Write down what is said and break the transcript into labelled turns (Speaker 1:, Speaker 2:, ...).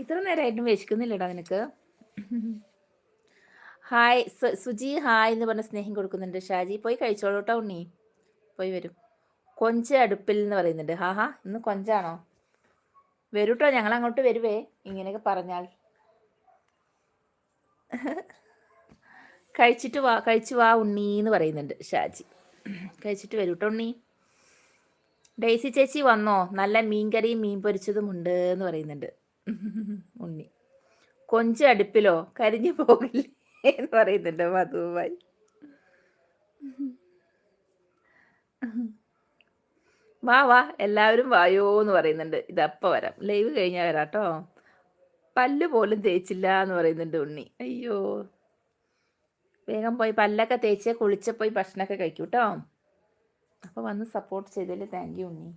Speaker 1: ഇത്ര നേരമായിട്ടും വിശക്കുന്നില്ലടാ നിനക്ക്? Hi Suji hi എന്ന് പറഞ്ഞ സ്നേഹം കൊടുക്കുന്നുണ്ട്. ഷാജി പോയി കഴിച്ചോളൂ കേട്ടോ ഉണ്ണി. പോയി വരും. കൊഞ്ച് അടുപ്പിൽ എന്ന് പറയുന്നുണ്ട്. ഹാ ഇന്ന് കൊഞ്ചാണോ? വരൂട്ടോ, ഞങ്ങൾ അങ്ങോട്ട് വരുവേ ഇങ്ങനെയൊക്കെ പറഞ്ഞാൽ. കഴിച്ചു വാ ഉണ്ണി എന്ന് പറയുന്നുണ്ട് ഷാജി. കഴിച്ചിട്ട് വരൂട്ടോ ഉണ്ണി. ഡെയ്സി ചേച്ചി വന്നോ? നല്ല മീൻകറിയും മീൻ പൊരിച്ചതും ഉണ്ട് എന്ന് പറയുന്നുണ്ട് ഉണ്ണി. കൊഞ്ച് അടുപ്പിലോ കരിഞ്ഞു പോകില്ലേ എന്ന് പറയുന്നുണ്ട് മധുവായി. വാ എല്ലാവരും വായോ എന്ന് പറയുന്നുണ്ട്. ഇതപ്പം വരാം, ലൈവ് കഴിഞ്ഞാൽ വരാട്ടോ. പല്ല് പോലും തേച്ചില്ല എന്ന് പറയുന്നുണ്ട് ഉണ്ണി. അയ്യോ, വേഗം പോയി പല്ലൊക്കെ തേച്ച് കുളിച്ച് പോയി ഭക്ഷണമൊക്കെ കഴിക്കൂ കേട്ടോ. അപ്പോൾ വന്ന് സപ്പോർട്ട് ചെയ്തതിൽ താങ്ക് യു ഉണ്ണി.